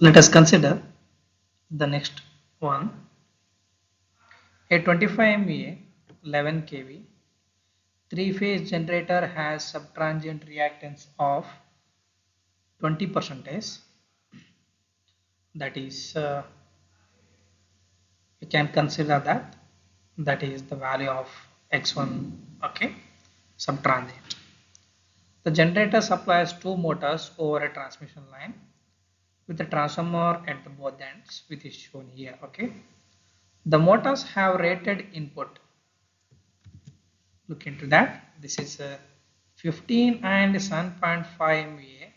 Let us consider the next one. A 25 MVA 11 kV three-phase generator has subtransient reactance of 20%. That is, you can consider that is the value of x1. Okay, subtransient. The generator supplies two motors over a transmission line with a transformer at the both ends, which is shown here. Okay, the motors have rated input. Look into that. This is 15 and 7.5 MVA.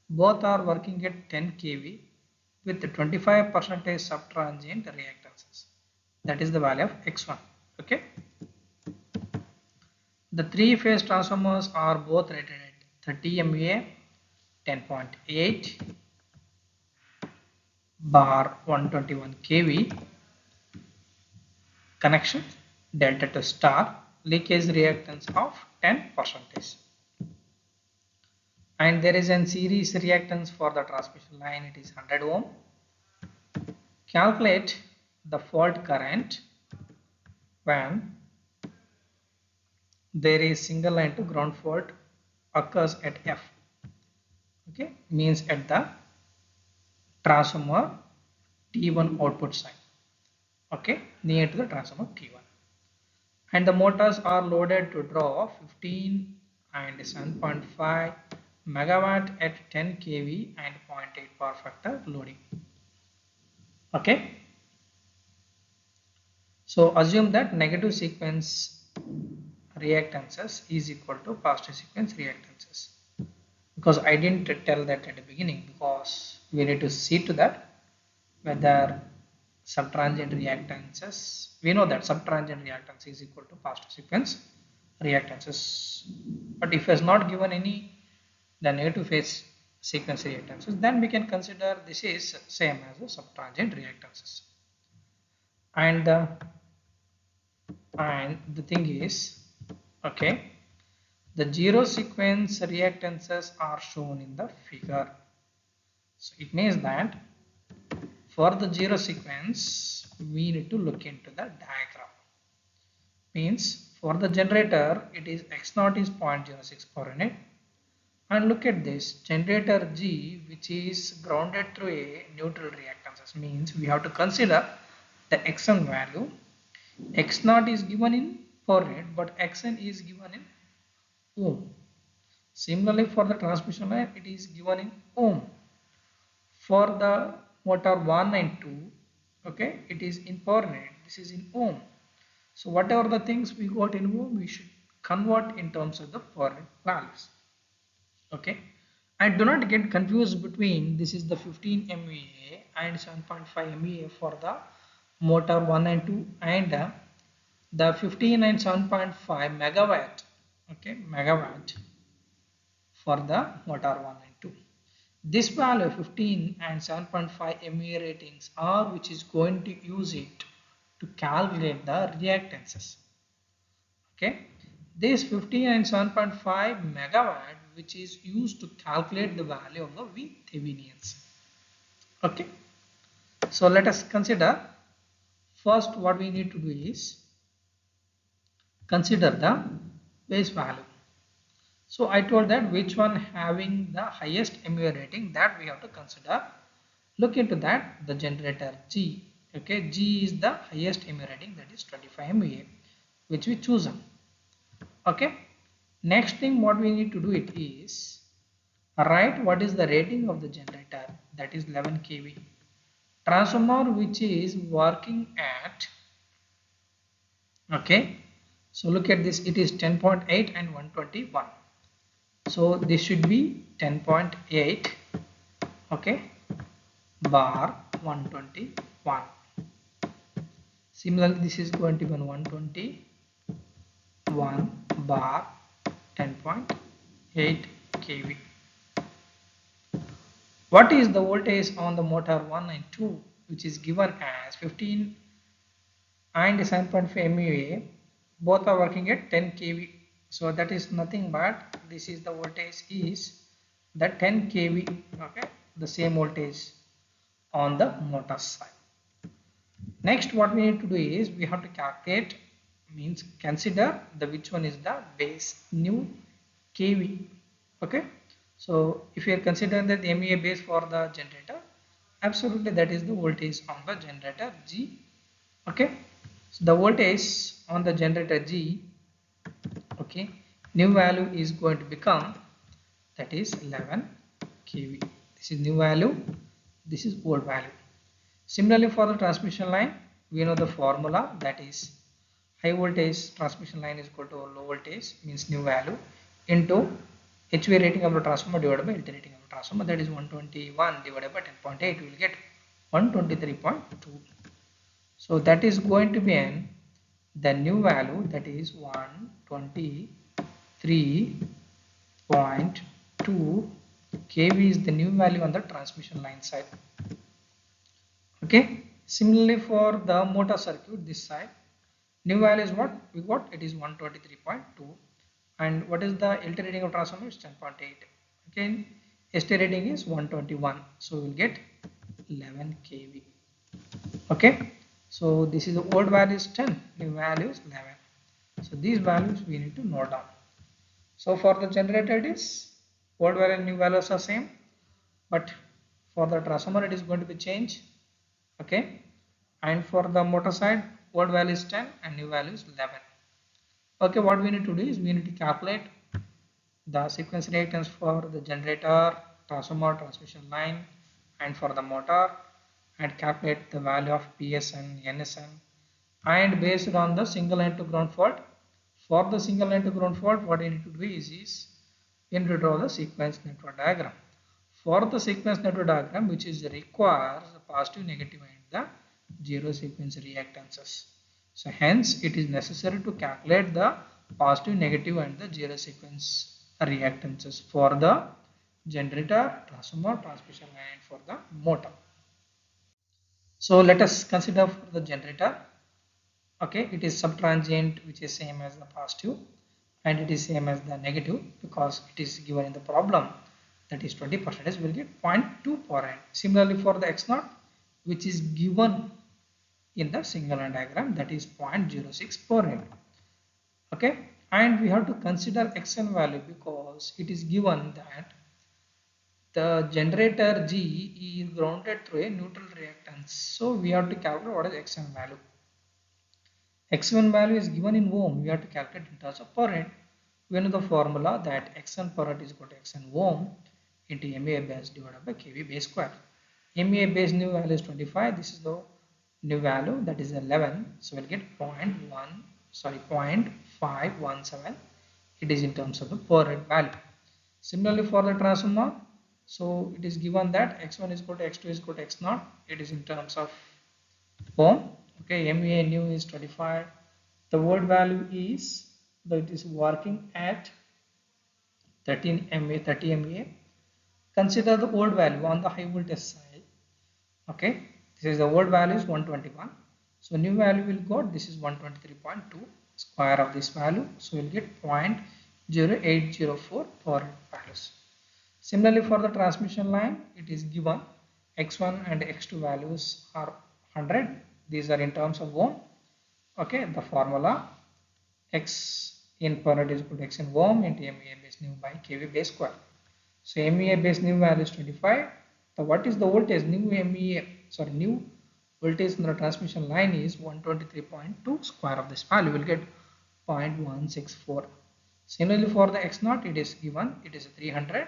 Both are working at 10 kV with 25% subtransient reactances. That is the value of x1. Okay. The three-phase transformers are both rated at 30 MVA, 10.8 bar 121 kV. Connection delta to star, leakage reactance of 10%. And there is a series reactance for the transmission line, it is 100 ohm. Calculate the fault current when there is single line to ground fault occurs at F. Okay, means at the transformer T1 output side. Okay, near to the transformer T1. And the motors are loaded to draw 15 and 7.5 megawatt at 10 kV and 0.8 power factor loading. Okay, so assume that negative sequence reactances is equal to positive sequence reactances, because I didn't tell that at the beginning, because we need to see to that whether subtransient reactances, we know that subtransient reactance is equal to positive sequence reactances, but if it is not given any the negative phase sequence reactances, then we can consider this is same as the subtransient reactances. And the thing is, okay, the zero sequence reactances are shown in the figure. So it means that for the zero sequence we need to look into the diagram. Means for the generator it is x0 is 0.06 per unit, and look at this generator G, which is grounded through a neutral reactances, means we have to consider the xn value. X0 is given in per unit, but xn is given in ohm. Similarly for the transmission line it is given in ohm. For the motor 1 and 2, okay, it is in per unit, this is in ohm. So whatever the things we got in ohm, we should convert in terms of the per unit values. Okay, and do not get confused between this is the 15 MVA and 7.5 MVA for the motor 1 and 2, and the 15 and 7.5 megawatt, okay, megawatt for the motor 1 and 2. This value 15 and 7.5 MVA ratings are which is going to use it to calculate the reactances. Okay, this 15 and 7.5 megawatt which is used to calculate the value of the VThevenians. Okay, so let us consider first what we need to do is consider the base value. So I told that which one having the highest MVA rating, that we have to consider. Look into that, the generator G. Okay, G is the highest MVA rating, that is 25 MVA, which we chosen. Okay, next thing what we need to do it is write what is the rating of the generator, that is 11 kV. Transformer which is working at, okay, so look at this, it is 10.8 and 121. So this should be 10.8, okay, bar 121. Similarly, this is going to be 121 bar 10.8 kV. What is the voltage on the motor 1 and 2, which is given as 15 and 7.5 MVA? Both are working at 10 kV. So that is nothing but this is the voltage is the 10 kV. Okay, the same voltage on the motor side. Next, what we need to do is we have to calculate, means consider the which one is the base new kV. Okay, so if you are considering that the MVA base for the generator, absolutely that is the voltage on the generator G. Okay, so the voltage on the generator G, okay, new value is going to become, that is 11 kV. This is new value, this is old value. Similarly, for the transmission line, we know the formula, that is high voltage transmission line is equal to low voltage, means new value, into HV rating of the transformer divided by LT rating of the transformer, that is 121 divided by 10.8, we will get 123.2. So that is going to be the new value, that is 123.2 kV is the new value on the transmission line side. Okay, similarly for the motor circuit, this side new value is what we got, it is 123.2, and what is the LT rating of transformer is 10.8. Okay, ST rating is 121, so we will get 11 kV. Okay, so this is the old value is 10, new value is 11. So these values we need to note down. So for the generator it is old value and new values are same, but for the transformer it is going to be changed. Okay, and for the motor side old value is 10 and new value is 11. Okay, what we need to do is we need to calculate the sequence reactance for the generator, transformer, transmission line, and for the motor, and calculate the value of PSN, NSN, and based on the single line to ground fault. For the single line to ground fault, what you need to do is you need to draw the sequence network diagram. For the sequence network diagram, which is requires the positive, negative, and the zero sequence reactances. So hence it is necessary to calculate the positive, negative, and the zero sequence reactances for the generator, transformer, transmission line, for the motor. So let us consider for the generator. Okay, it is subtransient, which is same as the positive, and it is same as the negative because it is given in the problem, that is 20%, will get 0.2 per n. Similarly for the x0, which is given in the single line diagram, that is 0.06 per n. Okay, and we have to consider xn value because it is given that the generator G is grounded through a neutral reactance. So we have to calculate what is xn value. X1 value is given in ohm, we have to calculate in terms of per unit. We know the formula that Xn per unit is equal to Xn ohm into MVA base divided by KV base square. MVA base new value is 25, this is the new value, that is 11, so we'll get 0.517, it is in terms of the per unit value. Similarly for the transformer, so it is given that X1 is equal to X2 is equal to X0, it is in terms of ohm. Okay, MVA new is 25. The old value is that it is working at 13 MVA, 30 MVA. Consider the old value on the high voltage side. Okay, this is the old value is 121. So new value will go, this is 123.2, square of this value. So we'll get 0.0804 per values. Similarly for the transmission line, it is given X1 and X2 values are 100. These are in terms of ohm. Okay, the formula X in per unit is equal to X in ohm into MVA base new by KV base square. So MVA base new value is 25. So what is the voltage? New voltage in the transmission line is 123.2, square of this value will get 0.164. Similarly for the X0, it is given, it is 300.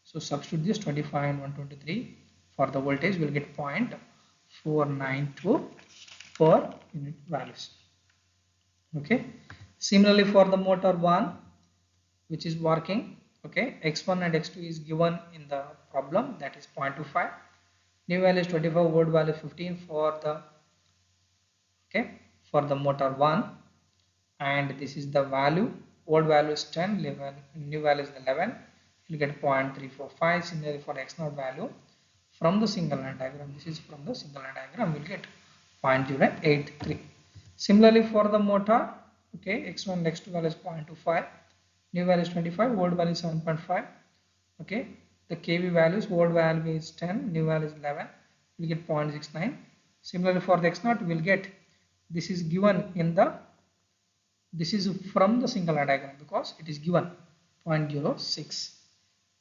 So substitute this 25 and 123 for the voltage, will get 0.492 per unit values. Okay, similarly for the motor 1, which is working, okay, X1 and X2 is given in the problem, that is 0.25, new value is 25, old value is 15 for the, okay, for the motor 1, and this is the value, old value is 10, 11, new value is 11, you get 0.345. Similarly for X0 value, from the single line diagram, this is from the single line diagram, we'll get 0.083. Similarly for the motor, okay, X1 and X2 value is 0.25, new value is 25, old value is 7.5. Okay, the KV values, old value is 10, new value is 11, we'll get 0.69. Similarly for the x0 we'll get, this is given in the, this is from the single line diagram because it is given 0.06.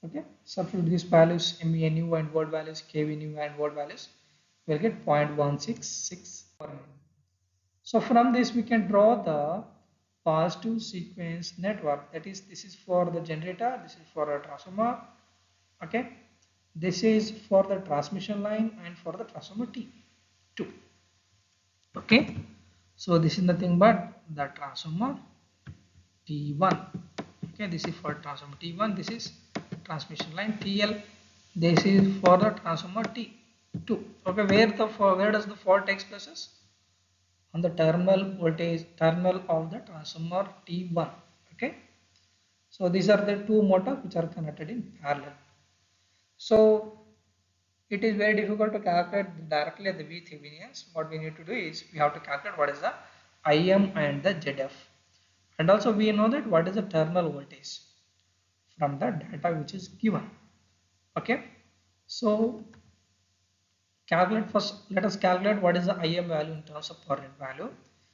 Okay, substitute these values MVA new and word values, KV new and word values, we'll get 0.166. So from this we can draw the positive sequence network. That is, this is for the generator, this is for a transformer. Okay, this is for the transmission line and for the transformer T2. Okay, so this is nothing but the transformer T1. Okay, this is for transformer T1, this is transmission line TL, this is for the transformer T2. Okay, where does the fault takes place? On the terminal voltage terminal of the transformer T1. Okay, so these are the two motors which are connected in parallel. So it is very difficult to calculate directly the VThevenians. What we need to do is we have to calculate what is the IM and the ZF, and also we know that what is the terminal voltage from the data which is given. Okay, so calculate first. Let us calculate what is the IM value in terms of per unit value.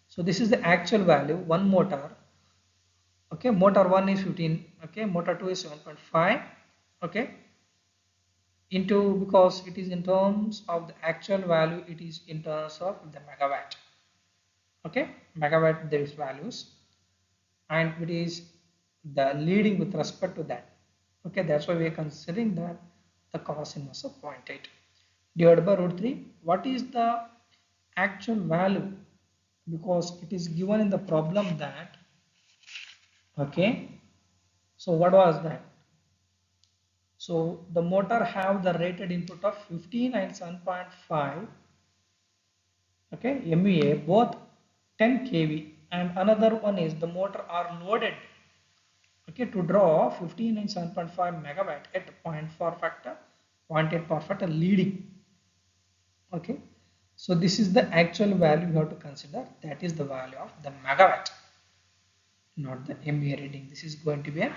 So this is the actual value, one motor. Okay, motor 1 is 15. Okay, motor 2 is 7.5. Okay, into, because it is in terms of the actual value, it is in terms of the megawatt. Okay, megawatt there is values, and it is the leading with respect to that. Okay, that's why we are considering that the cos inverse of 0.8 divided by root 3. What is the actual value? Because it is given in the problem that, okay, so what was that? So the motor have the rated input of 15 and 7.5, okay, MVA, both 10 kV, and another one is the motor are loaded, okay, to draw 15 and 7.5 megawatt at 0.4 factor, 0.8 power factor leading. Okay, so this is the actual value you have to consider, that is the value of the megawatt, not the MVA reading. This is going to be the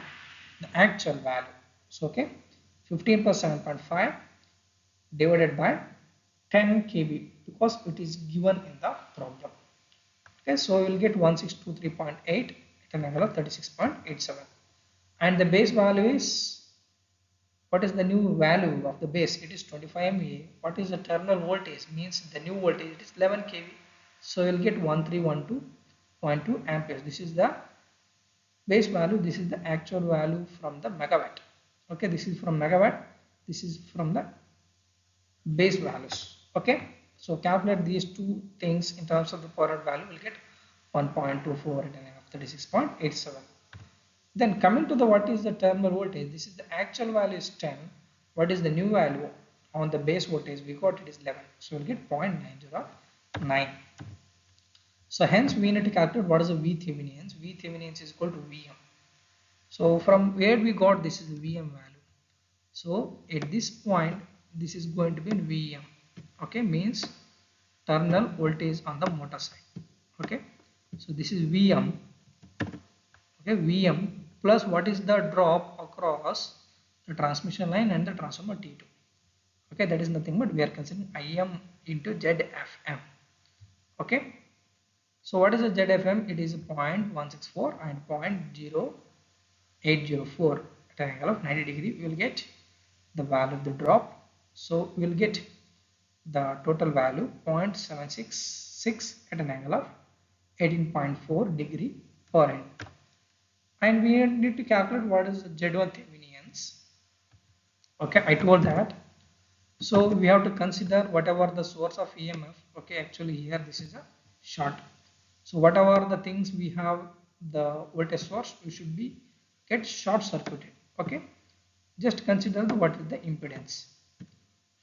actual value. So okay, 15 plus 7.5 divided by 10 kV because it is given in the problem. Okay, so you will get 1623.8 at an angle of 36.87, and the base value is, what is the new value of the base? It is 25 MVA. What is the terminal voltage? Means the new voltage, it is 11 kV. So you will get 1312.2 amperes. This is the base value. This is the actual value from the megawatt. Okay, this is from megawatt, this is from the base values. Okay, so calculate these two things in terms of the per unit value, will get 1.24 at an angle of 36.87. Then coming to the what is the terminal voltage, this is the actual value is 10. What is the new value on the base voltage? We got it is 11, so we'll get 0.909. So hence we need to calculate what is the VThevenians. VThevenians is equal to VM. So from where we got this is the VM value. So at this point this is going to be in VM. Okay, means terminal voltage on the motor side. Okay, so this is VM. Okay, VM plus what is the drop across the transmission line and the transformer T2. Okay, that is nothing but we are considering IM into ZFM. Okay, so what is the ZFM? It is 0.164 and 0.0804 at an angle of 90 degree. We will get the value of the drop. So we will get the total value 0.766 at an angle of 18.4 degree per end. And we need to calculate what is the Z1 Thevenians. Okay, I told that. So we have to consider whatever the source of EMF. Okay, actually here this is a short. So whatever the things we have the voltage source, we should be get short circuited. Okay, just consider the what is the impedance.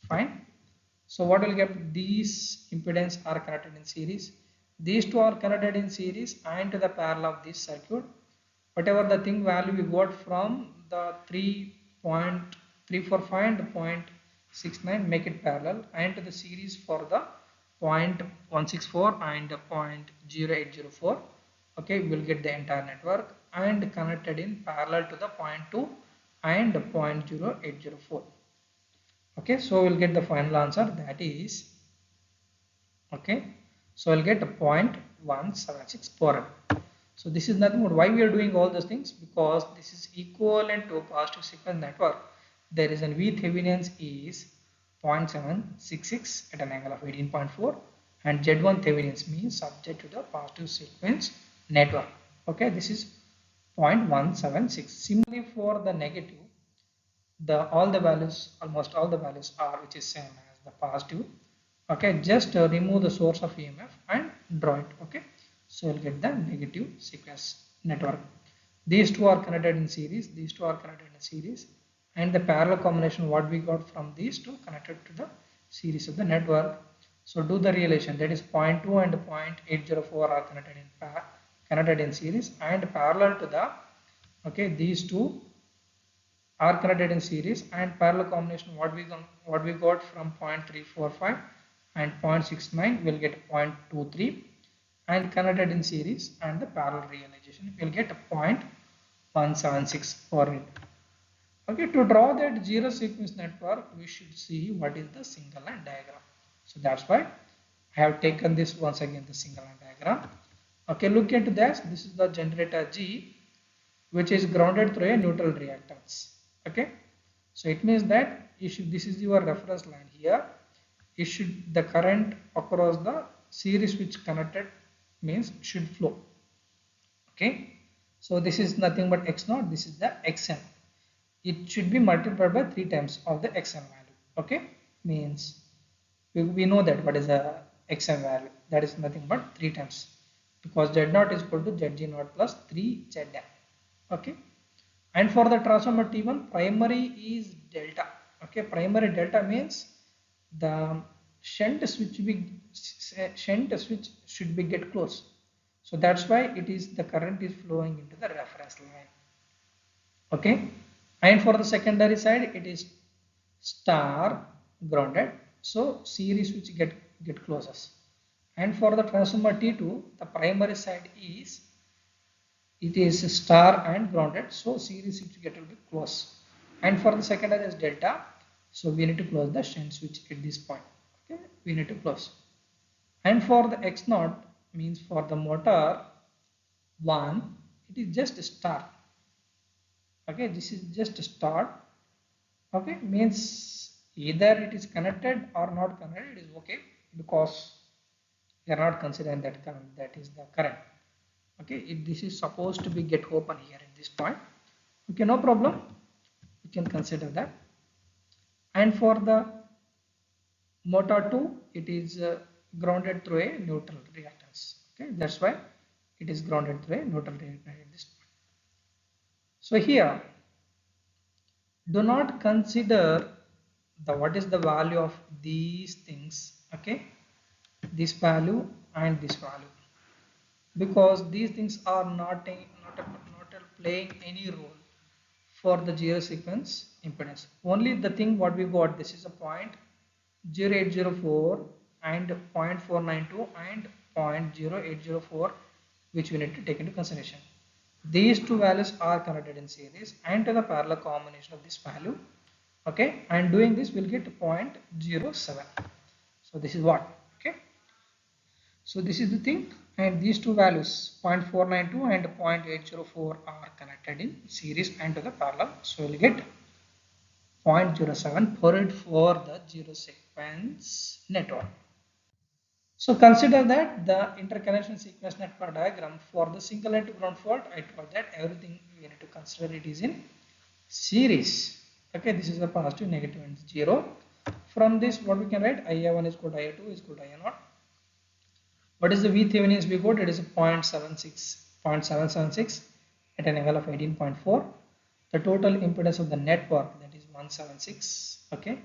Fine. So what will get, these impedance are connected in series. These two are connected in series and to the parallel of this circuit. Whatever the thing value we got from the 3.345 and 0.69, make it parallel, and to the series for the 0.164 and 0.0804. Okay, we will get the entire network and connected in parallel to the 0.2 and 0.0804. Okay, so we'll get the final answer, that is, okay, so I'll get a 0.176 per amp. So this is nothing but why we are doing all those things, because this is equivalent to a positive sequence network. There is an VThevenin is 0.766 at an angle of 18.4, and Z1 Thevenin means subject to the positive sequence network. Okay, this is 0.176. Similarly for the negative, almost all the values are which is same as the positive. Okay, just remove the source of EMF and draw it. Okay, so you'll get the negative sequence network. These two are connected in series, and the parallel combination what we got from these two connected to the series of the network. So do the relation, that is 0.2 and 0.804 are connected in series, and parallel to the, okay, these two are connected in series, and parallel combination what we got from 0.345 and 0.69 will get 0.23, and connected in series and the parallel realization will get a 0.176 for it. Okay, to draw that zero sequence network we should see what is the single line diagram. So that's why I have taken this once again, the single line diagram. Okay, look into this. This is the generator G, which is grounded through a neutral reactance. Okay, so it means that this is your reference line here. The current across the series which connected means should flow. Okay, so this is nothing but x0, this is the xn. It should be multiplied by 3 times of the xn value. Okay, means we know that what is the xn value, that is nothing but 3 times, because z0 is equal to zg0 plus 3zn. Okay, and for the transformer T1, primary is delta. Okay, primary delta means the shunt switch should be get close. So that's why it is the current is flowing into the reference line. Okay, and for the secondary side it is star grounded, so series switch get closest. And for the transformer T2, the primary side is star and grounded, so series switch get will be close. And for the secondary is delta, so we need to close the shunt switch at this point. Okay, we need to close. And for the x0 means for the motor 1, it is just a star. Okay, this is just a star. Okay, means either it is connected or not connected, it is okay, because we are not considering that current, that is the current. Okay, this is supposed to be get open here at this point. Okay, no problem, you can consider that. And for the motor 2, it is grounded through a neutral reactance. Okay, that's why it is grounded through a neutral reactance at this point. So here, do not consider the what is the value of these things. Okay, this value and this value, because these things are not playing any role for the zero sequence impedance. Only the thing what we got, this is a 0.0804 and 0.492 and 0.0804, which we need to take into consideration. These two values are connected in series and to the parallel combination of this value. Okay, and doing this we'll get 0.07. So this is what. Okay, so this is the thing, and these two values 0.492 and 0.804 are connected in series and to the parallel, so we'll get 0.07 per unit for the zero sequence network. So consider that the interconnection sequence network diagram for the single line to ground fault, I told that everything we need to consider it is in series. Okay, this is the positive, negative and 0. From this what we can write, IA1 is equal to IA2 is equal to IA0. What is the VThevenin we got? It is 0.776 at an angle of 18.4. The total impedance of the network, that is 176. Okay,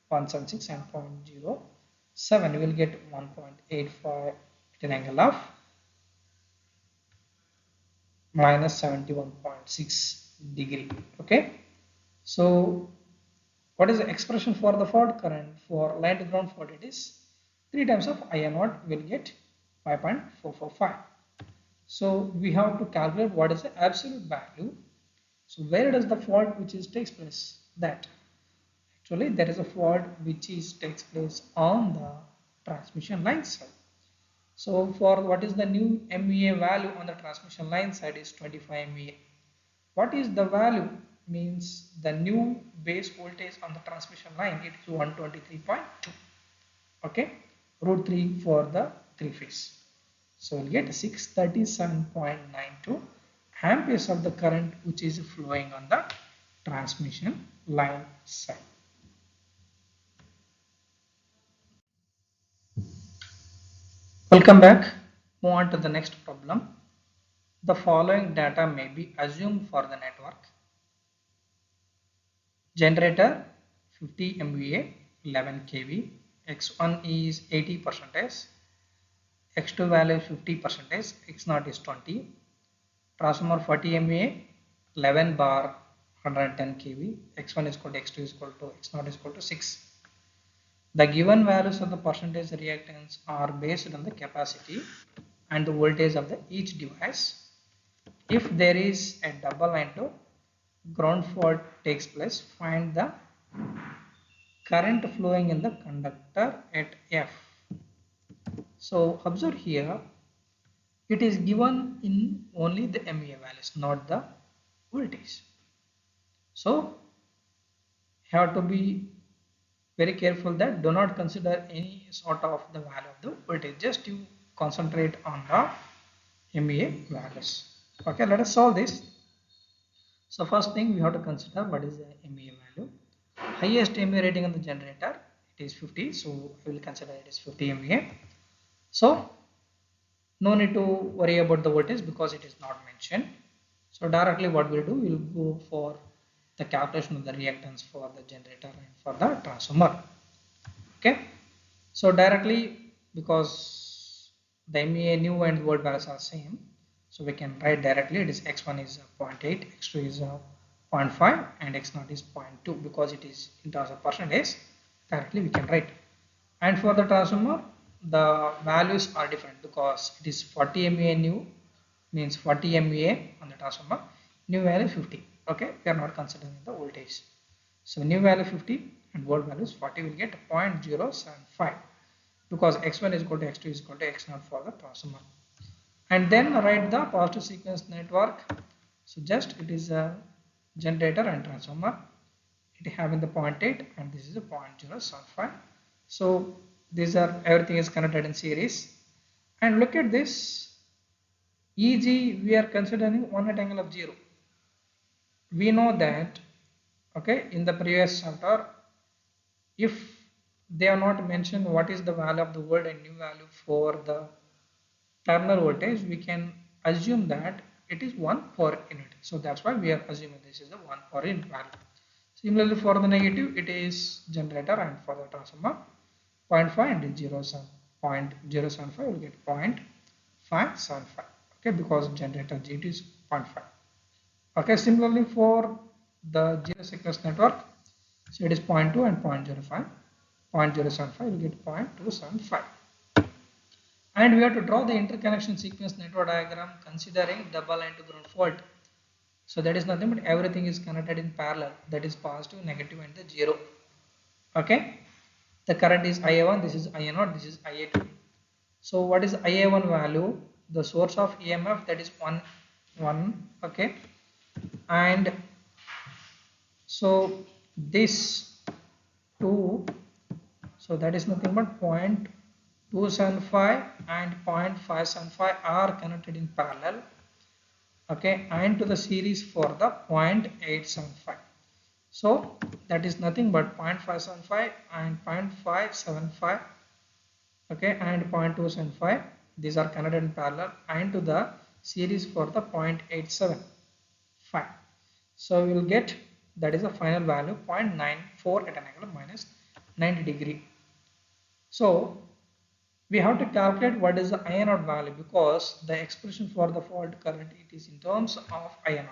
176 and 0.07, we will get 1.85 at an angle of minus 71.6 degree. Okay, so what is the expression for the fault current for line to ground fault? It is 3 times of IA0 will get 5.445. So we have to calculate what is the absolute value. So where does the fault which is takes place? That Actually, there is a fault which takes place on the transmission line side. So for what is the new MVA value on the transmission line side is 25 MVA. What is the value? Means the new base voltage on the transmission line, it is 123.2. Okay, root 3 for the 3 phase. So we'll get 637.92 amperes of the current which is flowing on the transmission line side. Welcome back. Move on to the next problem. The following data may be assumed for the network. Generator 50 MVA 11 kV, X1 is 80%, X2 value is 50%, X0 is 20. Transformer 40 MVA 11 bar 110 kV, X1 is equal to X2 is equal to X0 is equal to 6. The given values of the percentage reactance are based on the capacity and the voltage of each device. If there is a double line to ground fault takes place, find the current flowing in the conductor at F. So observe here, it is given in only the MVA values, not the voltage. So have to be very careful that do not consider any sort of the value of the voltage, just you concentrate on the MVA values. Okay, let us solve this. So first thing we have to consider what is the MVA value. Highest MVA rating on the generator, it is 50, so I will consider it is 50 MVA. So no need to worry about the voltage because it is not mentioned. So directly what we'll do, we'll go for the calculation of the reactance for the generator and for the transformer. Okay, so directly, because the MVA new and volt values are same, so we can write directly it is X1 is 0.8, X2 is 0.5 and X0 is 0.2 because it is in terms of percentage. Directly we can write. And for the transformer, the values are different because it is 40 MVA new, means 40 MVA on the transformer, new value 50. Okay, we are not considering the voltage. So new value 50 and volt value is 40, will get 0.075 because X1 is equal to X2 is equal to X0 for the transformer. And then write the positive sequence network. So just it is a generator and transformer, it having the 0.8 and this is a 0.075. So these are, everything is connected in series. And look at this, EG we are considering one at angle of 0. We know that, okay, in the previous chapter, if they are not mentioned what is the value of the volt and new value for the terminal voltage, we can assume that it is 1 per unit. So that's why we are assuming this is the 1 per unit value. Similarly for the negative, it is generator, and for the transformer 0.5 and 0.075 will get 0.575. Okay, because generator GT is 0.5. Okay, similarly for the zero sequence network, so it is 0.2 and 0.05. 0.075 will get 0.275. And we have to draw the interconnection sequence network diagram considering double line to ground fault. So that is nothing but everything is connected in parallel, that is positive, negative and the 0. Okay, the current is IA1, this is IA0, this is IA2. So what is IA1 value? The source of EMF, that is 1. Okay, and so this 2, so that is nothing but 0.275 and 0.575 are connected in parallel. Okay, and to the series for the 0.875. So that is nothing but 0.575 and 0.575. Okay, and 0.275, these are connected in parallel, and to the series for the 0.875. So we will get, that is the final value, 0.94 at an angle of minus 90 degree. So we have to calculate what is the I0 value because the expression for the fault current, it is in terms of I0.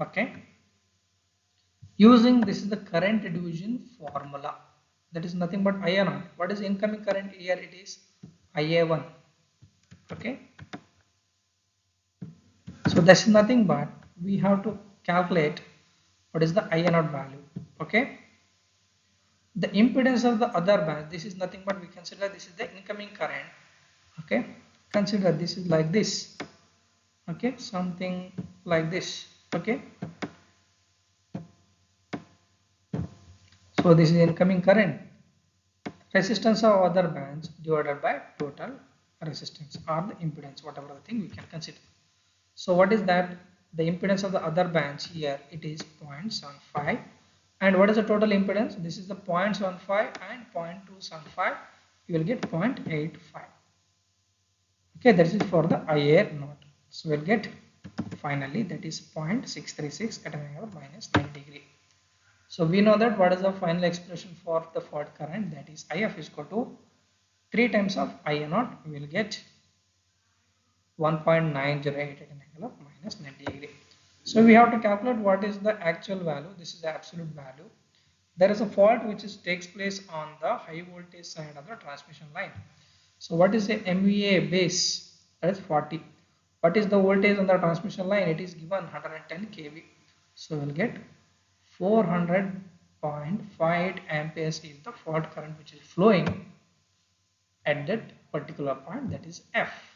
Okay, using this is the current division formula, that is nothing but I0. What is incoming current here? It is IA1. Okay, so that's nothing but we have to calculate what is the I0 value. Okay, The impedance of the other branch, this is nothing but we consider this is the incoming current. Okay, consider this is like this. Okay, something like this. Okay, so this is incoming current. Resistance of other branch divided by total resistance or the impedance, whatever the thing we can consider. So what is that? The impedance of the other branch here, it is 0.75. And what is the total impedance? This is the 0.75 and 0.275. You will get 0.85. Okay, that is for the IAR node. So we'll get finally that is 0.636 at an angle of -90°. So we know that what is the final expression for the fault current, that is IF is equal to 3 times of IA naught. We will get 1.908 at an angle of -90°. So we have to calculate what is the actual value. This is the absolute value. There is a fault which takes place on the high voltage side of the transmission line. So what is the MVA base? That is 40. What is the voltage on the transmission line? It is given 110 kV. So we will get 400.5 amperes is the fault current which is flowing at that particular point, that is F.